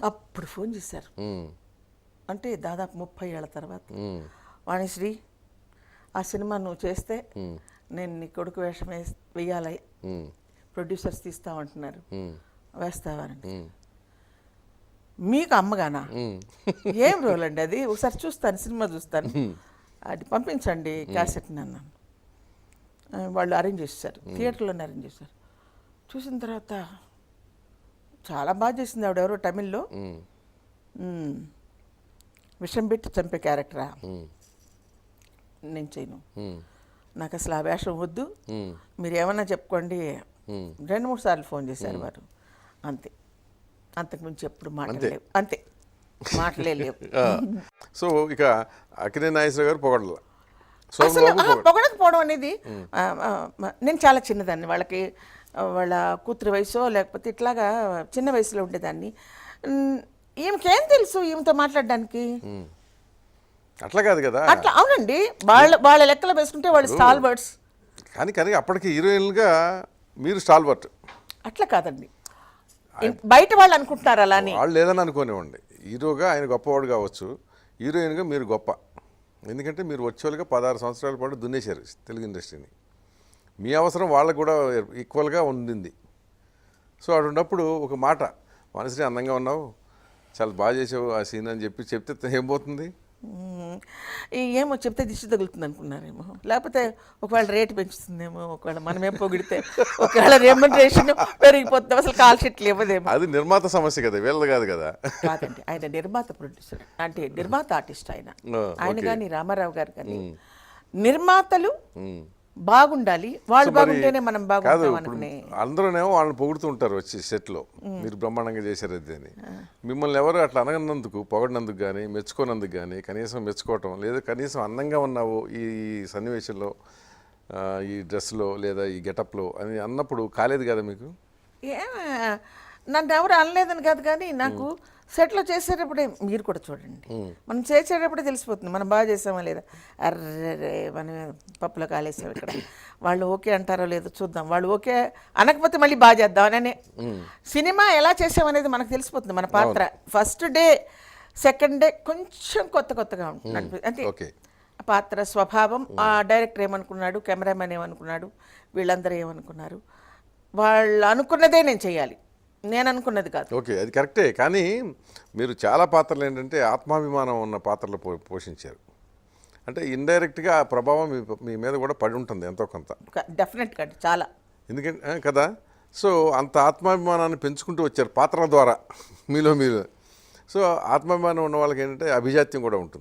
అప్పుడు ఫోన్ చేశారు. అంటే దాదాపు 30 ఏళ్ల తర్వాత, వాణిశ్రీ ఆ సినిమా నువ్వు చేస్తే నేను నీ కొడుకు వేషం వెయ్యాలి, ప్రొడ్యూసర్స్ తీస్తామంటున్నారు, వేస్తావారండి. మీకు అమ్మగానా? ఏం రోల్ అండి అది? ఒకసారి చూస్తాను, సినిమా చూస్తాను, అది పంపించండి క్యాసెట్ని అన్నాను. వాళ్ళు అరేంజ్ చేశారు, థియేటర్లోనే అరేంజ్ చేశారు. చూసిన తర్వాత చాలా బాగా చేసింది ఆవిడ. ఎవరో తమిళ్లో విషం పెట్టి చంపే క్యారెక్టరా, నేను చేయను, నాకు అసలు ఆ వేషం వద్దు, మీరు ఏమన్నా చెప్పుకోండి. 2-3 సార్లు ఫోన్ చేశారు వారు, అంతే. అంతకుమించి ఎప్పుడు మాట్లాడలేవు, అంతే, మాట్లాడలేవు. సో ఇక అక్కినేని నాగేశ్వరరావు గారు పొగడల, అసలు పొగడకపోవడం అనేది, నేను చాలా చిన్నదాన్ని, వాళ్ళకి వాళ్ళ కూతురు వయసు లేకపోతే ఇట్లాగా చిన్న వయసులో ఉండేదాన్ని. ఈమెకేం తెలుసు ఈమెతో మాట్లాడడానికి? అట్లా కాదు కదా. అట్లా అవునండి, వాళ్ళ లెక్కలో వేసుకుంటే వాళ్ళు స్టాల్వర్డ్స్. కానీ అప్పటికి హీరోయిన్గా మీరు స్టాల్వర్ట్. అట్లా కాదండి, బయట వాళ్ళు అనుకుంటున్నారు అలా అని. వాళ్ళు లేదని అనుకోనివ్వండి, హీరోగా ఆయన గొప్పవాడు కావచ్చు, హీరోయిన్గా మీరు గొప్ప. ఎందుకంటే మీరు వచ్చేవాళ్ళుగా 16 సంవత్సరాల పాటు దున్నేశారు తెలుగు ఇండస్ట్రీని. మీ అవసరం వాళ్ళకు కూడా ఈక్వల్గా ఉండింది. సో అటున్నప్పుడు ఒక మాట, మనసుని అందంగా ఉన్నావు, చాలా బాగా చేసావు ఆ సీన్ అని చెప్తే ఏం పోతుంది? ఏమో చెప్తే దిష్టి తగులుతుంది అనుకున్నారేమో, లేకపోతే ఒకవేళ రేటు పెంచుతుందేమో, ఒకవేళ మనమే పొగిడితే ఒకవేళ రెమ్యునరేషన్ పెరిగిపోతుంది, అసలు కాల్ షీట్లు ఇవ్వదేమో. అది నిర్మాత సమస్య కదా, వీళ్ళది కాదు కదా. కాదండి, ఆయన నిర్మాత ప్రొడ్యూసర్, అంటే నిర్మాత ఆర్టిస్ట్ ఆయన కానీ రామారావు గారు కానీ నిర్మాతలు బాగుండాలి, వాళ్ళు బాగుంటేనే మనం బాగుంటాం అనుకునే. అందరూనేమో వాళ్ళని పొగుడుతూ ఉంటారు వచ్చి సెట్లో, మీరు బ్రహ్మాండంగా చేశారు అది అని. మిమ్మల్ని ఎవరు అట్లా అనగనందుకు, పొగడినందుకు కానీ మెచ్చుకోనందుకు కానీ, కనీసం మెచ్చుకోవటం లేదా కనీసం అందంగా ఉన్నావు ఈ సన్నివేశంలో, ఈ డ్రెస్లో లేదా ఈ గెటప్లో అని అన్నప్పుడు కాలేదు కదా మీకు? నన్ను ఎవరు అనలేదని కాదు, కానీ నాకు సెట్లో చేసేటప్పుడే, మీరు కూడా చూడండి, మనం చేసేటప్పుడే తెలిసిపోతుంది మనం బాగా చేసామా లేదా. అర్రే మనం పప్పులో కాలేసాం ఇక్కడ, వాళ్ళు ఓకే అంటారో లేదో చూద్దాం, వాళ్ళు ఓకే అనకపోతే మళ్ళీ బాగా చేద్దాం అని. సినిమా ఎలా చేసామనేది మనకు తెలిసిపోతుంది. మన పాత్ర ఫస్ట్ డే సెకండ్ డే కొంచెం కొత్తగా ఉంటుంది, అంటే పాత్ర స్వభావం. ఆ డైరెక్టర్ ఏమనుకున్నాడు, కెమెరామెన్ ఏమనుకున్నాడు, వీళ్ళందరూ ఏమనుకున్నారు, వాళ్ళు అనుకున్నదే నేను చేయాలి, నేను అనుకున్నది కాదు. ఓకే, అది కరెక్టే. కానీ మీరు చాలా పాత్రలు ఏంటంటే ఆత్మాభిమానం ఉన్న పాత్రలు పోషించారు. అంటే ఇండైరెక్ట్గా ఆ ప్రభావం మీ మీద కూడా పడి ఉంటుంది ఎంతో కొంత. డెఫినెట్గా చాలా. ఎందుకంటే కదా, సో అంత ఆత్మాభిమానాన్ని పెంచుకుంటూ వచ్చారు పాత్రల ద్వారా మీలో. సో ఆత్మాభిమానం ఉన్న వాళ్ళకి ఏంటంటే అభిజాత్యం కూడా ఉంటుంది.